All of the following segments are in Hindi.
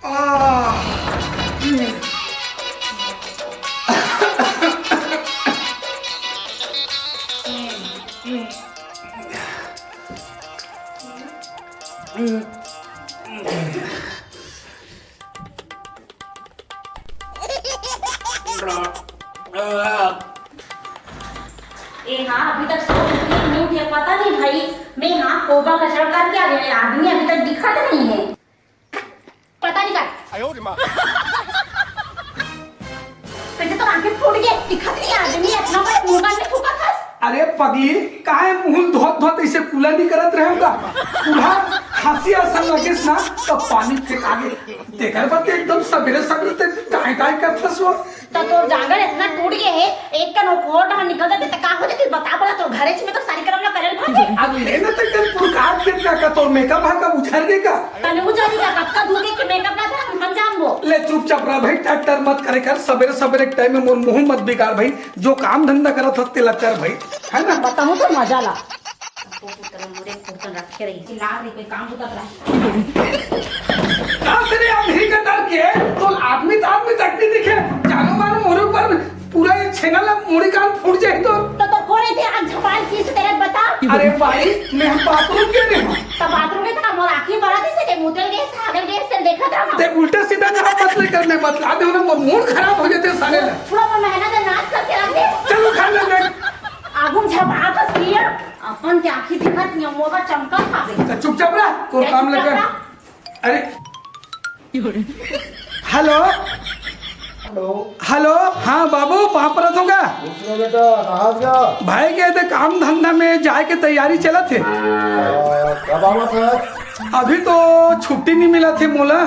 हाँ अभी तक सो नहीं उठे, पता नहीं भाई। मैं यहाँ कोबा कचरा करके आ गया, आदमी अभी तक दिखा तो नहीं है, पता नहीं क्या। वैसे तो आंखें फूट गए, दिखा नहीं आदमी इतना बड़ा मुंह में फूका था। अरे पगली काहे मुंह धोत धोत ऐसे कूला नहीं करत रहेगा। पूरा खांसी आसन लगे ना तो पानी फेंक आगे देखर बात एकदम सवेरे सवेरे ते काय काय करथस वो। तो जागर इतना टूट गए है, एक का नोकोर बाहर निकल जाते तो का हो जाती बता बोला। तो घरे में तो सारी करम ना करल भाजे। अब लेना तक कर पुरकार के का तो मेकअप हा का उछर के का तने उछर का कक्का धोके के मेकअप ना था हम जानबो। ले चुपचाप रह भाई, टट्टर मत करे कर। सवेरे सवेरे टाइम में मोर मुंह मत बिगाड़ भाई। जो काम धंधा करत हते लग भाई, है ना। बताऊं तो मजा ला तो पुत्र मोरे पुत्र रखे रही थी लाग रे कोई काम तो कर रहा तेरे आंधी का डर के तो आदमी तक नहीं दिखे। जानो मानो मोरे पर पूरा ये छेनाला मुड़ी कान फूट जाए तो कोरे थे आज झपाल की से तेरे बता। अरे भाई मैं बाथरूम के नहीं हूं तो बाथरूम में था मोर आंखें बड़ा थी से मुतल गैस आगल गैस से देखा था ना। ते उल्टा सीधा ना मत करने मत ला दे ना, मूड खराब हो जाते सारे ना। पूरा मेहनत से नाच करके रख दे। चलो खा ले आगुम झपा बस पिया अपन के आंखें दिखत नहीं मोगा चमका खा गई। चुपचाप रह कोई काम लगे। अरे हेलो हेलो, हाँ बाबू वहाँ पर होगा बेटा कहाँ गया? भाई गए थे काम धंधा में जाए के तैयारी चला थे। कब आना था? अभी तो छुट्टी नहीं मिला थे मोला।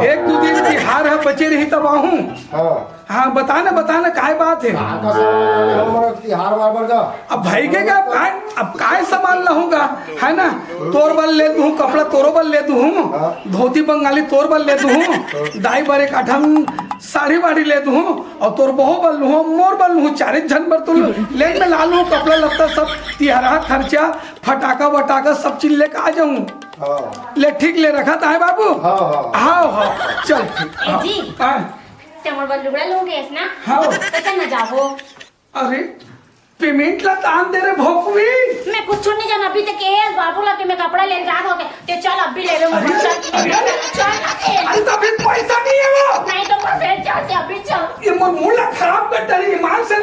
एक दो दिन बिहार है बचे रही तब आहूँ। हाँ बताना काय बात है। तिहार बार का अब भाई के का अब काय सामान लाऊंगा, है ना। तोर बल ले दूँ, कपड़ा तोरो बल ले दूँ, धोती बंगाली तोर बल ले दूँ, दाई बार एक आठम साड़ी बाड़ी ले दूँ और तोर बहु बल लूँ, मोर बल लूँ, चारे जन बर तुल ले में ला लूँ। कपड़ा लत्ता सब तिहारा खर्चा फटाका वटाका सब चीज लेके आ जाऊँ। ले ठीक ले रखा था है बाबू। हाँ चल ठीक। मोर बल लुगड़ा लोगे ना। हाँ कैसे न जाबो। अरे पेमेंट ला तान दे रे भोकवी। मैं कुछ नहीं जाना अभी तक है बाबू ला के मैं कपड़ा ले जा हो गए ते चल अभी ले लो। अरे तो अभी पैसा नहीं है वो। नहीं तो फिर चल अभी चल। ये मोर मुंह खराब कर डरी ईमान से।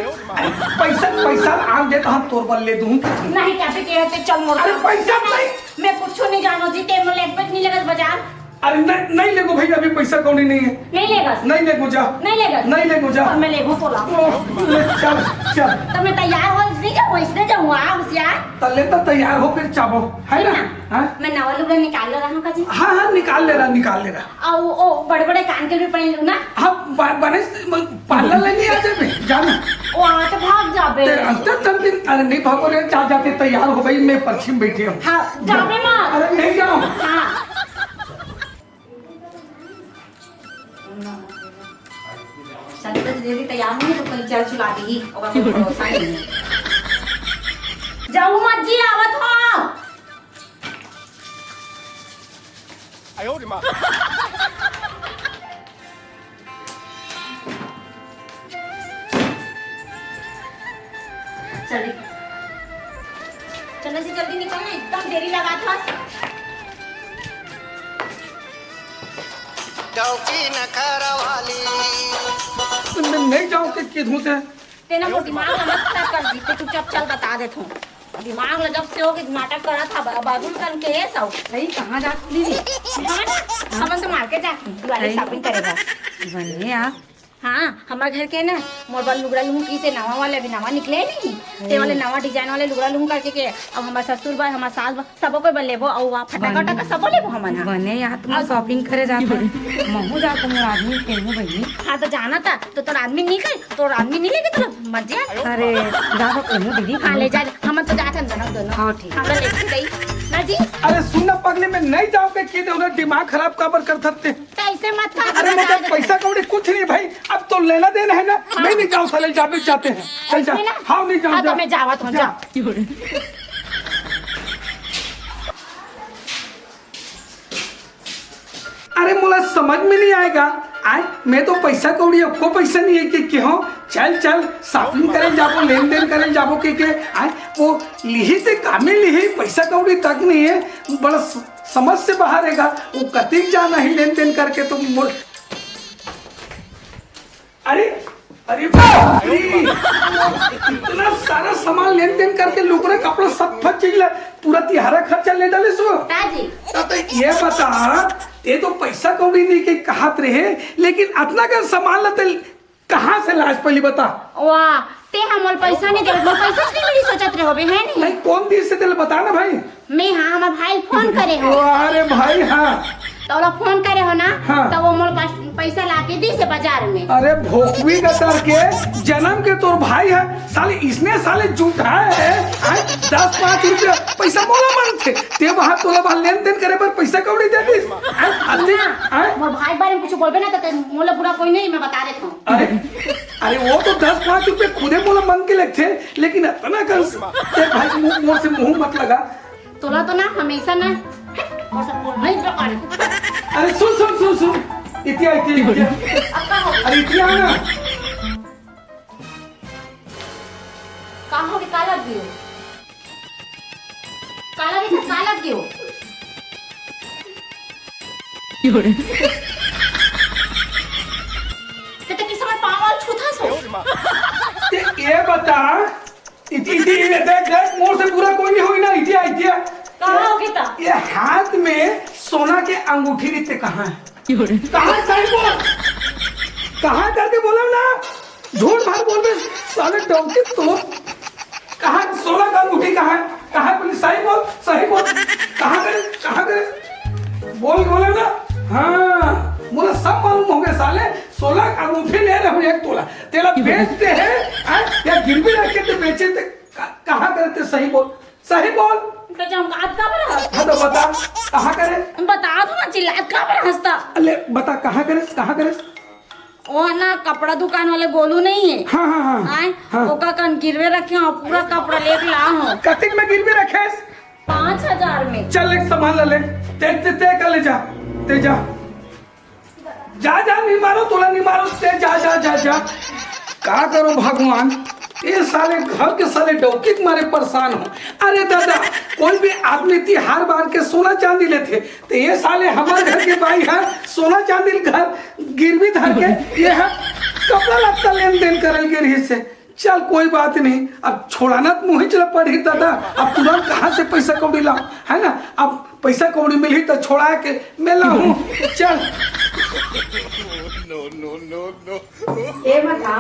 पैसा आन दे तो हम तोर बल ले दूं। नहीं क्या भी कहते चल मोर। अरे पैसा नहीं, मैं कुछ नहीं जानो जीते मोर लेग पे नहीं लगत बाजार। अरे नहीं लेगो भैया, अभी पैसा कौड़ी नहीं है। नहीं लेगा नहीं लेगो जा, नहीं लेगो जा। मैं लेगो तो ला चल तो मैं तैयार हो नहीं जाऊँ इसने जाऊँ होशियार तले तो तैयार हो फिर चाबो, है ना। मैं नवा लुगड़ा निकाल रहा हूँ काजी। हाँ निकाल ले रहा। और ओ बड़े बड़े कान के भी पहन लूँ ना। हाँ बने पार्लर लेने आ जाए जाना। वो आके भाग जाबे। अरे नहीं भागो रे, जाते तैयार हो गई। मैं पर्ची में बैठी हूँ। हाँ जाबे मत। अरे नहीं जाओ। हाँ संतोष दीदी तैयार नहीं तो कल चल चुला दी और भरोसा नहीं। जाऊ मत जी आवत हो। आयो रे मां। चलो जी जल्दी निकलना, एकदम देरी लगा था। नहीं जाओ के धोते तेना वो दिमाग मत खराब कर दी। तो चुपचाप चल बता देता हूँ। दिमाग ल जब से हो कि नाटक करा था बाबुल कर के है सब। भाई कहाँ जाती दीदी? हम तो मार्केट जाती दिवाली शॉपिंग करेगा बने आप। हाँ हमारे घर के ना मोर बल लुगड़ा लूँ की से नवा वाले अभी नवा निकले नहीं ते वाले नवा डिजाइन वाले लुगड़ा लूँ करके के अब हमारे ससुर बा हमारे सास बा सबो को बल लेबो और वहाँ फटाका टका सबो लेबो हमन। बने यहाँ तुम शॉपिंग करे जाते महू जाते मेरे आदमी केहू बनी। हाँ तो जाना था तो तोर आदमी नहीं कर तोर आदमी नहीं लेके तो मत जा। अरे जाओ केहू दीदी। हाँ ले जा हम तो जाते हैं दोनों। हाँ ठीक। हमरा लेके गई ना जी। अरे सुनना पगले में नहीं जाओ के दिमाग खराब काबर कर सकते। ऐसे मत कर। अरे मतलब पैसा कौड़ी कुछ नहीं भाई, अब तो लेना देना है ना। मैं नहीं जाऊँ साले जाते हैं। चल जा। हाँ नहीं जाऊँ। तो मैं जावत हूँ जा। अरे मोला समझ में नहीं आएगा। आए मैं तो पैसा कौड़ी आपको पैसा नहीं है कि क्यों चल चल शॉपिंग करे जाबो लेन देन करे जाबो के आए वो लिही ते कामे लिही पैसा कौड़ी तक नहीं है, बड़ा समझ से बाहर हैगा। वो कतिक जाना ही लेन देन करके तुम अरे अरे इतना सारा सामान लेन देन करके लुकड़े कपड़ा सब फट चिल्ला पूरा तिहारा खर्चा ले डाले सो। ताजी तो ये बता ये तो पैसा कौड़ी नहीं के कहत रहे, लेकिन इतना का सामान लते कहाँ से लाज पहली बता। वाह ते हमल पैसा नहीं देबो, पैसा नहीं मिली सोचत रहोबे है नहीं। भाई कौन दिन से तेल बता ना भाई। मैं हाँ हमार भाई फोन करे हो। अरे भाई हाँ तो ओला फोन करे हो ना हाँ। तो वो मोर पास पैसा लाके दी से बाजार में। अरे भोकवी गतर के जन्म के तोर भाई है साले, इसने साले झूठा है 10-5 रुपया पैसा मोला मांगते ते वहां तोला वहां लेन देन करे पर पैसा कौड़ी दे दी। मोर भाई बारे में कुछ बोलबे ना तो मोला बुरा कोई नहीं, मैं बता देता हूं। अरे वो तो 10-5 रुपए खुदे मोला मांग के लगते, लेकिन इतना कर ते भाई मुंह से मुंह मत लगा। तोला तो ना हमेशा ना और सब बोल नहीं कर। अरे सुन सुन सुन सुन इतिया अरे इतिया ना कहाँ हो काला दियो काला भी काला दियो तो किस समय पावल छूथा सो। ये बता इति देख देख मोर से पूरा कोई नहीं होई ना। इतिया इतिया कहाँ होगी ता ये हाथ में सोना के अंगूठी रहते कहाँ है? कहाँ सही बोल, कहाँ करके बोला ना, झूठ भाग बोल रहे साले डोंकी तो। कहाँ सोना का अंगूठी कहाँ है? कहाँ बोली सही बोल कहाँ करे बोल बोले ना। हाँ मुझे सब मालूम हो गया साले, 16 का अंगूठी ले रहे हो 1 तोला तेला बेचते हैं या गिरवी रखे थे बेचे थे, कहाँ करते सही बोल तो जब आज का बड़ा हाँ तो बता कहाँ करे, बता दो ना चिल्लात का बड़ा हंसता। अरे बता कहाँ करे वो ना कपड़ा दुकान वाले गोलू नहीं है। हाँ हाँ हाँ आए हाँ। ओका कन गिरवे रखे हो पूरा कपड़ा लेके ला हो। कतिक में गिरवी रखे 5000 में। चल एक सामान ले ते कर ले जा ते जा नहीं मारो तोला नहीं मारो ते जा का करो भगवान, ये साले घर के साले डौकी के मारे परेशान हो। अरे दादा कोई भी आदमी तिहार बार के सोना चांदी लेते तो ये साले हमारे घर के भाई है सोना चांदी घर गिरवी धर के ये है कपड़ा लगता लेन देन करल के रही से। चल कोई बात नहीं, अब छोड़ाना तो मुँह चला पड़ी दादा, अब तुरंत कहाँ से पैसा कौड़ी लाओ है ना, अब पैसा कौड़ी मिली तो छोड़ा के मैं लाऊं। चल ए मता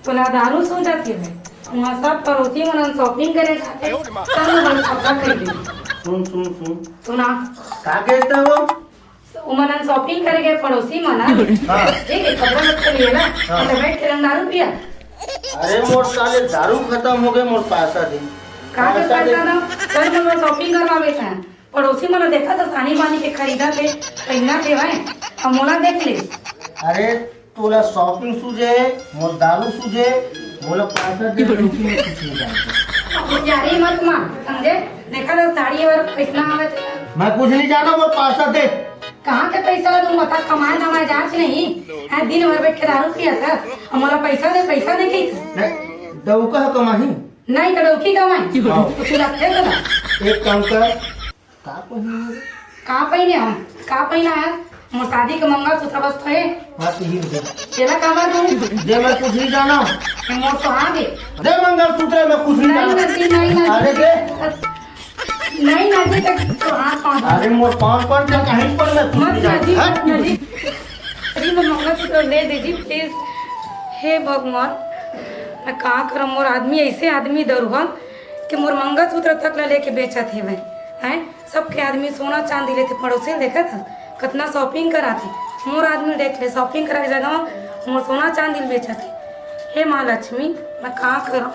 तोला दारू सो जाती है वहाँ सब पड़ोसी मन शॉपिंग करे जाते सब मन कपड़ा खरीदे। सुन सुना का कहते हो? मन शॉपिंग करे गए पड़ोसी मन ठीक है कपड़ा लत्ता लिए ना तो बैठ के दारू पिया। अरे मोर साले दारू खत्म हो गए, मोर पैसा दे। कहाँ के पैसा ना कल मन शॉपिंग करवावे था पड़ोसी मन देखा तो सानी बानी के खरीदा थे पहना थे भाई अब मोला देख ले। अरे तोला शॉपिंग सूझे मोर दारू सूझे, बोला पैसा दे रुकी में कुछ नहीं जानते। जारी मत मां समझे, देखा तो साड़ी और कितना आवे थे। मैं कुछ नहीं जाना, मोर पैसा दे। कहाँ के पैसा ला तुम बता, कमाए धमाए जांच नहीं है, दिन भर बैठ के दारू पिया था हमारा पैसा दे कही डौका है कमाही नहीं कड़ौकी कमाई कुछ रखे तो एक काम कर कहाँ पहिने हम कहाँ पहिना है मोर शादी के मंगलसूत्र बस थे हाथ ही दे तेरा कामा दूं दे, मैं कुछ नहीं जाना। मोर सुहागे दे मंगलसूत्र, मैं कुछ नहीं जाना। अरे दे नहीं नदी तक तो हाथ पाँच अरे मोर पाँच पर जा कहीं पर मैं कुछ मत नहीं जाना। नदी हट। नदी अरे मैं मंगलसूत्र दे दीजिए प्लीज। हे भगवान मैं कहाँ करम, मोर आदमी ऐसे आदमी दरुहन कि मोर मंगलसूत्र तक ला लेके बेचा थे मैं हैं। सबके आदमी सोना चांदी लेते, पड़ोसी देखा था कितना शॉपिंग करा थे, मोर आदमी देख ले शॉपिंग करा के जगह मोर सोना चांदी बेचा थे। हे माँ लक्ष्मी मैं कहाँ करम।